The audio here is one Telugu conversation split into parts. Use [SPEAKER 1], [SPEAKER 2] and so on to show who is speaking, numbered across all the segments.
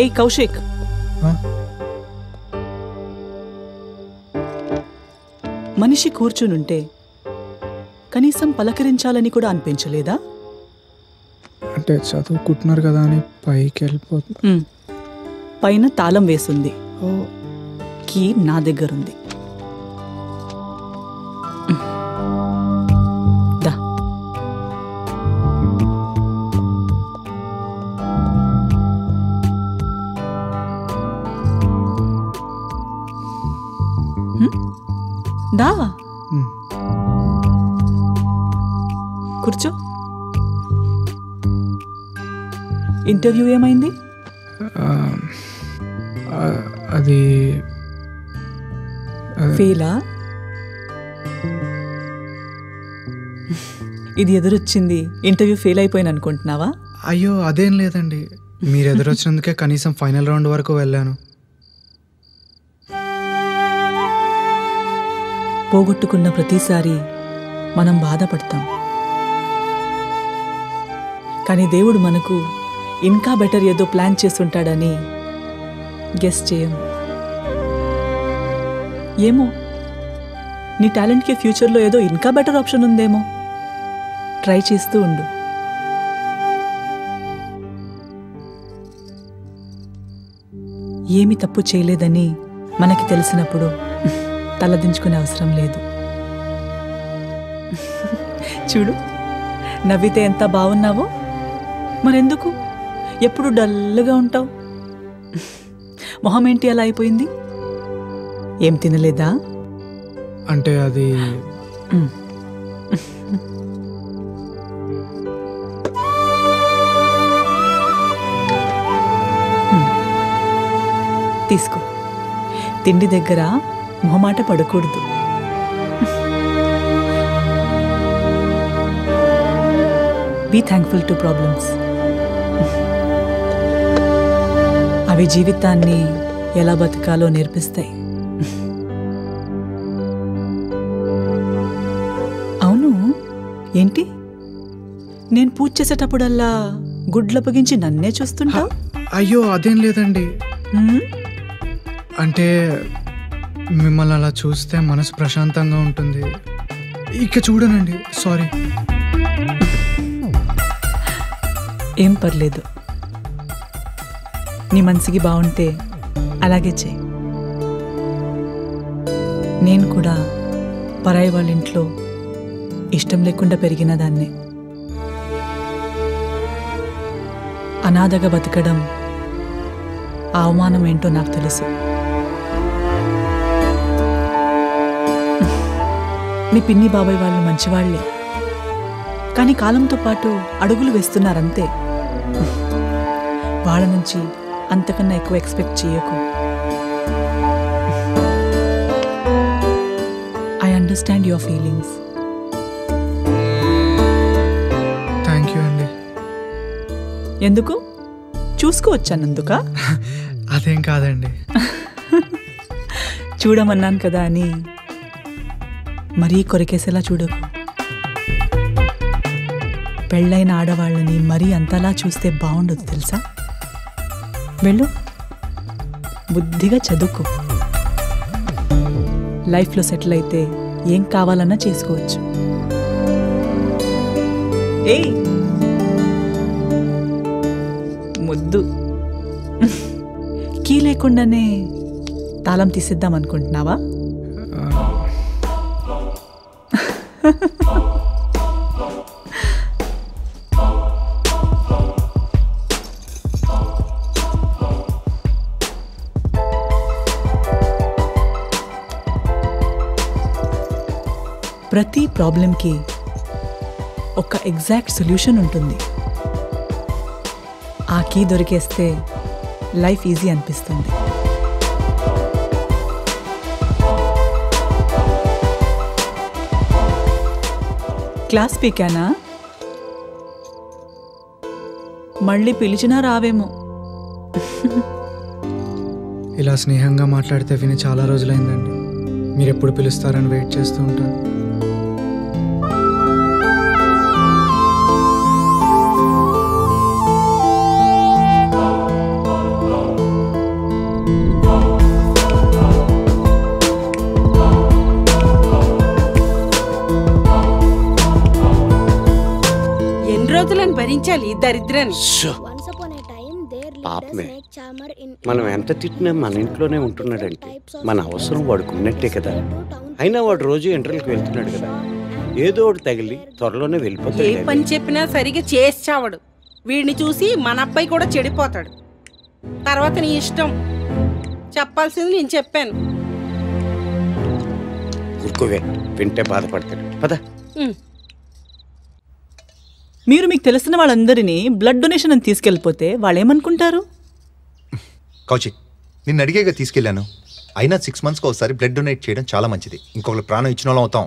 [SPEAKER 1] ఏయ్ కౌశిక్, మనిషి కూర్చునుంటే కనీసం పలకరించాలని కూడా అనిపించలేదా?
[SPEAKER 2] అంటే చదువుకుంటున్నారు కదా అని పైకి వెళ్ళిపోతుంది.
[SPEAKER 1] పైన తాళం వేసుంది, కీ నా దగ్గరుంది. దా. దా కూర్చో. ఇంటర్వ్యూ ఏమైంది?
[SPEAKER 2] అది
[SPEAKER 1] ఫెయిలా? ఇది ఎదురొచ్చింది ఇంటర్వ్యూ ఫెయిల్ అయిపోయాను అనుకుంటున్నావా?
[SPEAKER 2] అయ్యో అదేం లేదండి, మీరు ఎదురొచ్చినందుకే కనీసం ఫైనల్ రౌండ్ వరకు వెళ్ళాను.
[SPEAKER 1] పోగొట్టుకున్న ప్రతిసారి మనం బాధపడతాం, కానీ దేవుడు మనకు ఇంకా బెటర్ ఏదో ప్లాన్ చేస్తుంటాడని గెస్ చేయం. ఏమో, నీ టాలెంట్కి ఫ్యూచర్లో ఏదో ఇంకా బెటర్ ఆప్షన్ ఉందేమో. ట్రై చేస్తూ ఉండు. ఏమి తప్పు చేయలేదని మనకి తెలిసినప్పుడు తలదించుకునే అవసరం లేదు. చూడు, నవ్వితే ఎంత బాగున్నావో. మరెందుకు ఎప్పుడు డల్గా ఉంటావు? మొహం ఏంటి అలా అయిపోయింది? ఏం తినలేదా?
[SPEAKER 2] అంటే అది
[SPEAKER 1] తీసుకో. తిండి దగ్గర మొహమాట పడకూడదు. Be thankful to problems. అవి జీవితాన్ని ఎలా బతకాలో నేర్పిస్తాయి. అవును, ఏంటి నేను పూజ చేసేటప్పుడల్లా గుడ్లప్పగించి నన్నే చూస్తుంటా?
[SPEAKER 2] అయ్యో అదేం లేదండి, అంటే మిమ్మల్ని అలా చూస్తే మనసు ప్రశాంతంగా ఉంటుంది. ఇక చూడనండి, సారీ.
[SPEAKER 1] ఏం పర్లేదు, నీ మనసుకి బాగుంటే అలాగే చేయి. నేను కూడా పరాయి వాళ్ళ ఇంట్లో ఇష్టం లేకుండా పెరిగిన దాన్నే. అనాథగా బతకడం ఆ అవమానం ఏంటో నాకు తెలుసు. మీ పిన్ని బాబాయ్ వాళ్ళు మంచివాళ్లే, కానీ కాలంతో పాటు అడుగులు వేస్తున్నారంతే. వాళ్ళ నుంచి అంతకన్నా ఎక్కువ ఎక్స్పెక్ట్ చేయకు. I understand your feelings.
[SPEAKER 2] Thank you అండి.
[SPEAKER 1] ఎందుకు? చూసుకోవచ్చానందుక?
[SPEAKER 2] అదేం కాదండి.
[SPEAKER 1] చూడమన్నాను కదా అని మరీ కొరికేసేలా చూడకు. పెళ్ళైన ఆడవాళ్ళని మరీ అంతలా చూస్తే బాగుండదు తెలుసా? వెళ్ళు, బుద్ధిగా చదువుకో. లైఫ్లో సెటిల్ అయితే ఏం కావాలన్నా చేసుకోవచ్చు. ఏయ్ ముద్దు, కీ లేకుండానే తాళం తీసేద్దాం అనుకుంటున్నావా? ప్రతి ప్రాబ్లంకి ఒక ఎగ్జాక్ట్ సొల్యూషన్ ఉంటుంది. ఆ కీ దొరికేస్తే లైఫ్ ఈజీ అనిపిస్తుంది. క్లాస్ పీకానా? మళ్ళీ పిలిచినా రావేమో.
[SPEAKER 2] ఇలా స్నేహంగా మాట్లాడితే విని చాలా రోజులైందండి. మీరు ఎప్పుడు పిలుస్తారని వెయిట్ చేస్తూ ఉంటాను.
[SPEAKER 3] రోజులని భరించాలి ఈ దరిద్రాన్ని?
[SPEAKER 4] పాపమే, మనం ఎంత తిట్టినా మన ఇంట్లోనే ఉంటున్నాడంటే మన అవసరం వాడికి ఉన్నట్టే కదా. అయినా వాడు రోజు ఇంటర్వ్యూకి వెళ్తున్నాడు కదా, ఏదో ఒకటి తగిలి త్వరలోనే
[SPEAKER 3] ఏ
[SPEAKER 4] వెళ్ళిపోతాడు.
[SPEAKER 3] పని చెప్పినా సరిగా చేసి చావడు. వీడిని చూసి మన అబ్బాయి కూడా చెడిపోతాడు. తర్వాత నీ ఇష్టం. చెప్పాల్సింది నేను చెప్పాను.
[SPEAKER 4] ఊరుకోవే, వింటే బాధపడతాడు. పద.
[SPEAKER 1] మీరు మీకు తెలిసిన వాళ్ళందరినీ బ్లడ్ డొనేషన్ అని తీసుకెళ్ళిపోతే వాళ్ళు ఏమనుకుంటారు?
[SPEAKER 5] కౌశిక్, నిన్ను అడిగేగా తీసుకెళ్ళాను. అయినా 6 monthsకి ఒకసారి బ్లడ్ డొనేట్ చేయడం చాలా మంచిది. ఇంకొకరు ప్రాణం ఇచ్చిన వాళ్ళం అవుతాం.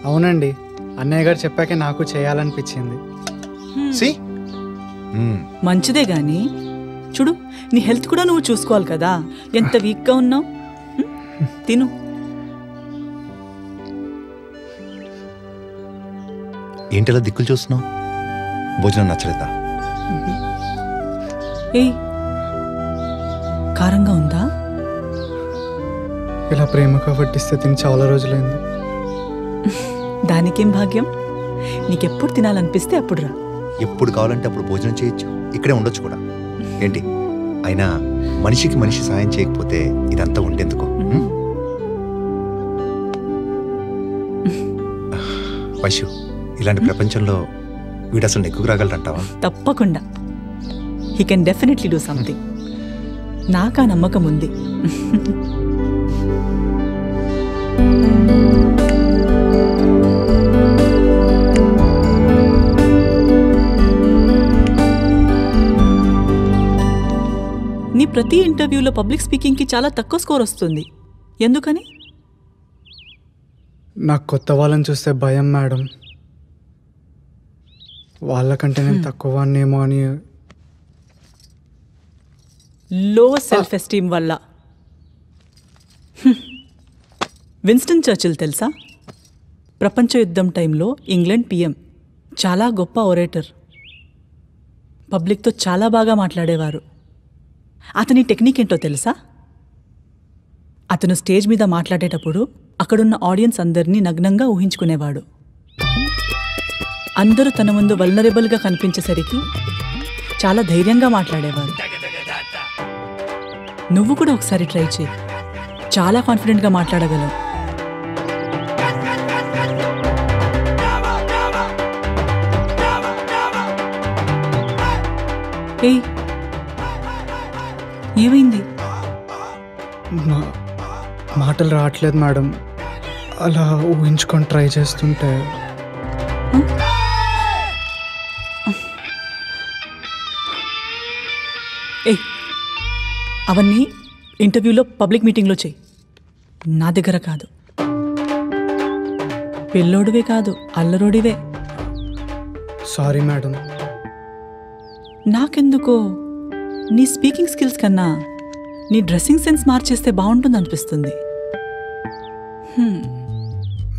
[SPEAKER 2] అవునండి, అన్నయ్య గారు చెప్పాకే నాకు చేయాలనిపించింది.
[SPEAKER 1] మంచిదే గాని చూడు, నీ హెల్త్ కూడా నువ్వు చూసుకోవాలి కదా. ఎంత వీక్గా ఉన్నావు. తిను.
[SPEAKER 5] ఏంటిలా దిక్కులు చూస్తున్నావు? భోజనం నచ్చలేదా?
[SPEAKER 1] ఏయ్, కారంగా ఉందా?
[SPEAKER 2] ఇలా ప్రేమగా వడ్డిస్తే తిని చాలా రోజులైంది.
[SPEAKER 1] దానికేం భాగ్యం. నీకెప్పుడు తినాలనిపిస్తే అప్పుడు రా.
[SPEAKER 5] ఎప్పుడు కావాలంటే అప్పుడు భోజనం చేయొచ్చు. ఇక్కడే ఉండొచ్చు కూడా. ఏంటి, అయినా మనిషికి మనిషి సాయం చేయకపోతే ఇదంతా ఉండేందుకు? వైశ్యు, ఇలాంటి ప్రపంచంలో వీడు అసలు నెక్కుకు రాగలరంటావా?
[SPEAKER 1] తప్పకుండా. He can definitely do something. నాకా నమ్మకం ఉంది. నీ ప్రతి ఇంటర్వ్యూలో పబ్లిక్ స్పీకింగ్కి చాలా తక్కువ స్కోర్ వస్తుంది. ఎందుకని?
[SPEAKER 2] నాకు కొత్త వాళ్ళని చూస్తే భయం మేడం. వాళ్ళకంటే నేను తక్కువ వాడినేమో అని.
[SPEAKER 1] లో సెల్ఫ్ ఎస్టీమ్ వల్ల. విన్స్టన్ చర్చిల్ తెలుసా? ప్రపంచ యుద్ధం టైంలో ఇంగ్లాండ్ పిఎం. చాలా గొప్ప ఒరేటర్. పబ్లిక్తో చాలా బాగా మాట్లాడేవారు. అతని టెక్నిక్ ఏంటో తెలుసా? అతను స్టేజ్ మీద మాట్లాడేటప్పుడు అక్కడున్న ఆడియన్స్ అందరినీ నగ్నంగా ఊహించుకునేవాడు. అందరూ తన ముందు వల్నరబుల్గా కనిపించేసరికి చాలా ధైర్యంగా మాట్లాడేవారు. నువ్వు కూడా ఒకసారి ట్రై చేయి. చాలా కాన్ఫిడెంట్గా మాట్లాడగలవు. ఏయ్, ఏమైంది?
[SPEAKER 2] మాటలు రావట్లేదు మేడం. అలా ఊహించుకొని ట్రై చేస్తుంటే.
[SPEAKER 1] ఏయ్, అవన్నీ ఇంటర్వ్యూలో పబ్లిక్ మీటింగ్లో చెయ్యి, నా దగ్గర కాదు. పిల్లోడివే కాదు, అల్లరోడివే.
[SPEAKER 2] Sorry madam.
[SPEAKER 1] నాకెందుకో నీ స్పీకింగ్ స్కిల్స్ కన్నా నీ డ్రెస్సింగ్ సెన్స్ మార్చేస్తే బాగుంటుంది అనిపిస్తుంది.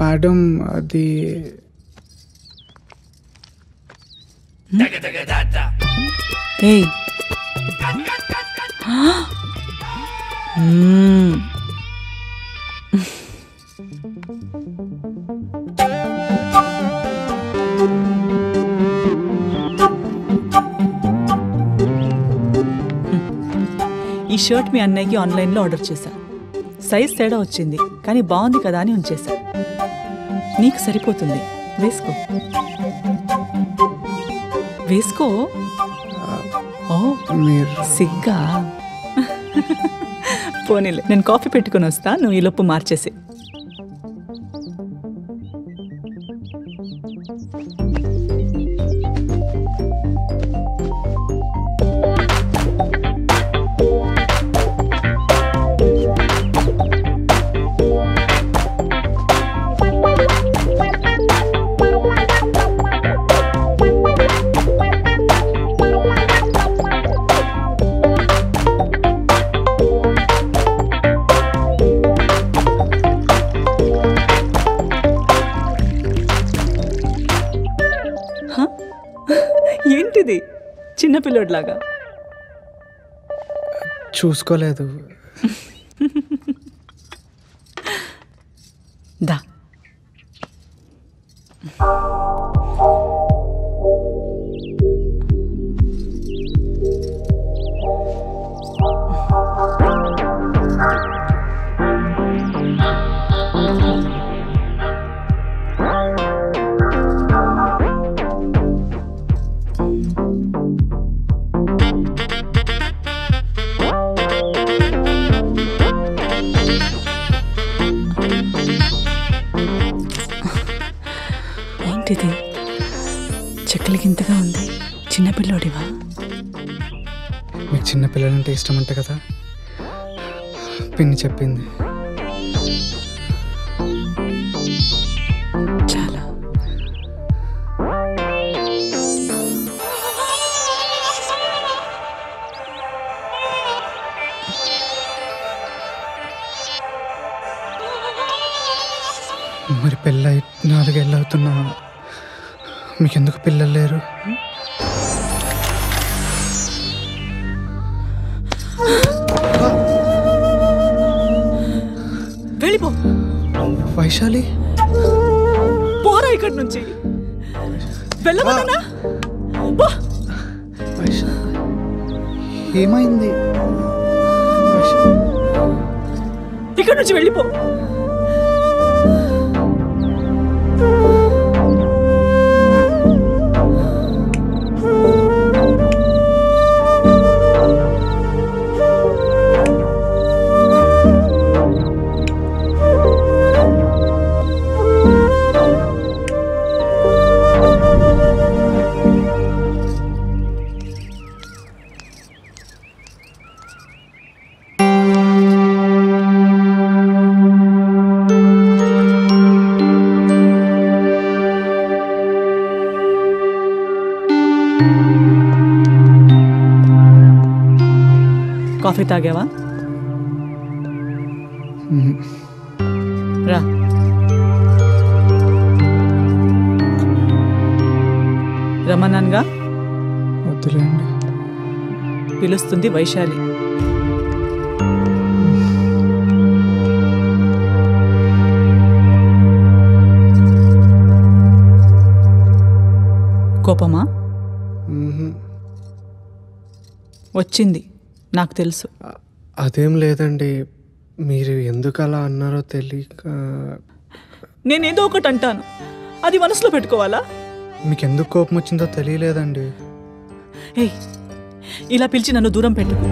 [SPEAKER 2] మేడం, అది
[SPEAKER 1] ఏయ్, ఈ షర్ట్ మీ అన్నయ్యకి ఆన్లైన్లో ఆర్డర్ చేశా. సైజ్ తేడా వచ్చింది, కానీ బాగుంది కదా అని ఉంచేశా. నీకు సరిపోతుంది, వేసుకో. వేసుకో. ఓ,
[SPEAKER 2] మీరు
[SPEAKER 1] సిగ్గా? పోనీలే, నేను కాఫీ పెట్టుకుని వస్తా, నువ్వు ఈలోపు మార్చేసి. ఏంటిది చిన్నపిల్లోడ్లాగా?
[SPEAKER 2] చూసుకోలేదు.
[SPEAKER 1] దా. ఏంటిది చెక్కలకి ఇంతగా ఉంది? చిన్నపిల్లోడివా?
[SPEAKER 2] మీకు చిన్నపిల్లలంటే ఇష్టం అంట కదా, పిన్ని చెప్పింది.
[SPEAKER 1] చాలా.
[SPEAKER 2] మరి పెళ్ళై 4 ఏళ్ళు అవుతున్నా మీకెందుకు పిల్లలు లేరు?
[SPEAKER 1] వెళ్ళిపో.
[SPEAKER 2] వైశాలి,
[SPEAKER 1] పోరా ఇక్కడి నుంచి. వెళ్ళమన్నా.
[SPEAKER 2] వైశాలి ఏమైంది?
[SPEAKER 1] ఇక్కడి నుంచి వెళ్ళిపో. కాఫీ తాగావా? రా. రమణన్గా
[SPEAKER 2] వద్దులేండి.
[SPEAKER 1] పిలుస్తుంది వైశాలి. కోపమా? వచ్చింది, నాకు తెలుసు.
[SPEAKER 2] అదేం లేదండి, మీరు ఎందుకు అలా అన్నారో తెలియక.
[SPEAKER 1] నేనేదో ఒకటి అంటాను, అది మనసులో పెట్టుకోవాలా?
[SPEAKER 2] మీకు ఎందుకు కోపం వచ్చిందో తెలియలేదండి.
[SPEAKER 1] ఏయ్, ఇలా పిలిచి నన్ను దూరం పెట్టుకో.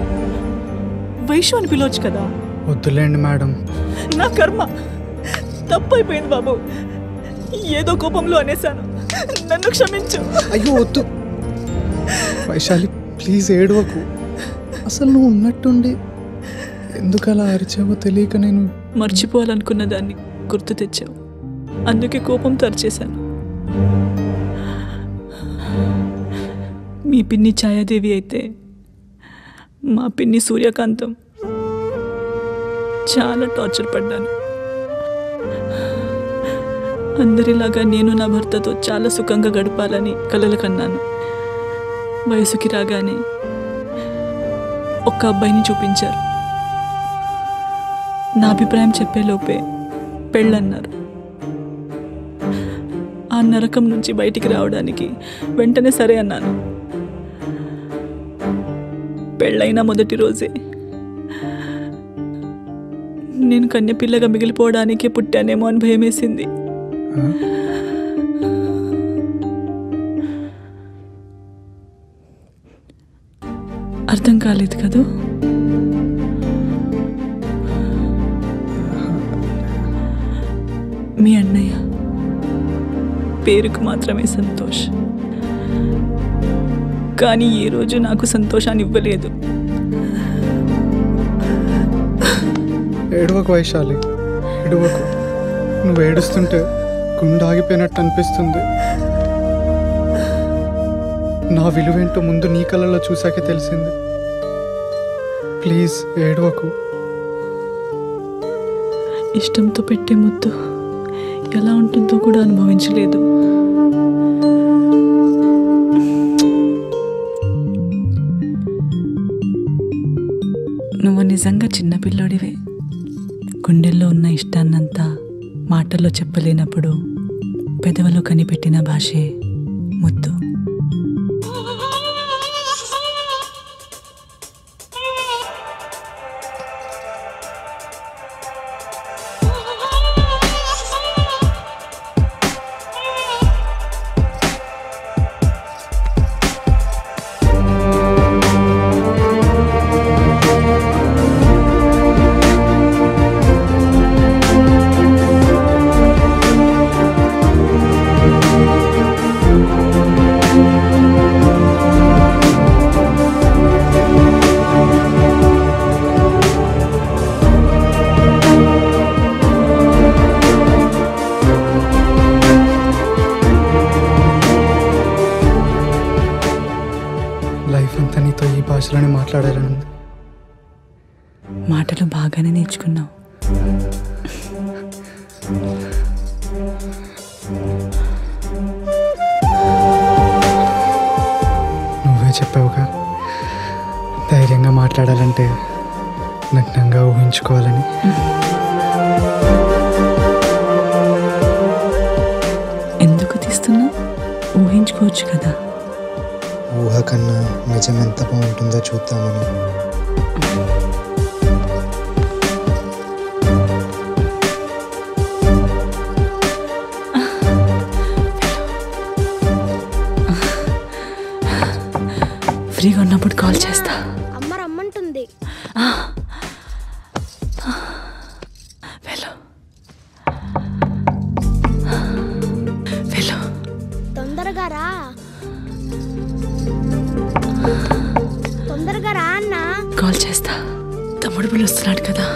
[SPEAKER 1] వైషు అని పిలవచ్చు కదా.
[SPEAKER 2] వద్దులేండి మేడం.
[SPEAKER 1] నా కర్మ, తప్పైపోయింది బాబు. ఏదో కోపంలో అనేశాను, నన్ను క్షమించు.
[SPEAKER 2] అయ్యో వద్దు వైశాలి, ప్లీజ్ ఏడవకు. అసలు నువ్వు ఉన్నట్టుండి ఎందుకు అలా అరిచావో తెలియక నేను
[SPEAKER 1] మర్చిపోవాలనుకున్న దాన్ని గుర్తు తెచ్చావు, అందుకే కోపంతో అరిచేశాను. మీ పిన్ని ఛాయాదేవి అయితే మా పిన్ని సూర్యకాంతం చాలా టార్చర్ పడ్డాను. అందరిలాగా నేను నా భర్తతో చాలా సుఖంగా గడపాలని కలలు కన్నాను. వయసుకి రాగానే ఒక్క అబ్బాయిని చూపించారు. నా అభిప్రాయం చెప్పేలోపే పెళ్ళన్నారు. ఆ నరకం నుంచి బయటికి రావడానికి వెంటనే సరే అన్నాను. పెళ్ళైన మొదటి రోజే నేను కన్యపిల్లగా మిగిలిపోవడానికే పుట్టానేమో అని భయమేసింది. అర్థం కాలేదు కదూ? మీ అన్నయ్య పేరుకు మాత్రమే సంతోష్, కానీ ఏ రోజు నాకు సంతోషాన్ని ఇవ్వలేదు.
[SPEAKER 2] ఏడవకు వైశాలి, ఏడవకు. నువ్వు ఏడుస్తుంటే గుండె ఆగిపోయినట్టు అనిపిస్తుంది. నా విలువేంటో ముందు నీ కళ్ళలో చూశాకే తెలిసింది. ప్లీజ్ ఏడవకు.
[SPEAKER 1] ఇష్టంతో పెట్టే ముద్దు ఎలా ఉంటుందో కూడా అనుభవించలేదు. నువ్వు నిజంగా చిన్నపిల్లోడివే. గుండెల్లో ఉన్న ఇష్టాన్నంతా మాటల్లో చెప్పలేనప్పుడు పెదవులో కనిపెట్టిన భాషే ముద్దు.
[SPEAKER 2] భాషలోనే మాట్లాడాలని ఉంది.
[SPEAKER 1] మాటలు బాగానే నేర్చుకున్నావు.
[SPEAKER 2] నువ్వే చెప్పావుగా ధైర్యంగా మాట్లాడాలంటే నగ్నంగా ఊహించుకోవాలని.
[SPEAKER 1] ఎందుకు తీస్తున్నావు? ఊహించుకోవచ్చు కదా.
[SPEAKER 2] ఊహ కన్నా నిజం ఎంత బాగుంటుందో చూద్దామని.
[SPEAKER 1] ఫ్రీగా ఉన్నప్పుడు కాల్ చేస్తా.
[SPEAKER 6] అమ్మ రమ్మంటుంది.
[SPEAKER 1] వెళ్ళు వెళ్ళు.
[SPEAKER 6] తొందరగా రా, తొందరగా రా అన్నా.
[SPEAKER 1] కాల్ చేస్తా. తమ్ముడు పిలుస్తున్నాడు కదా.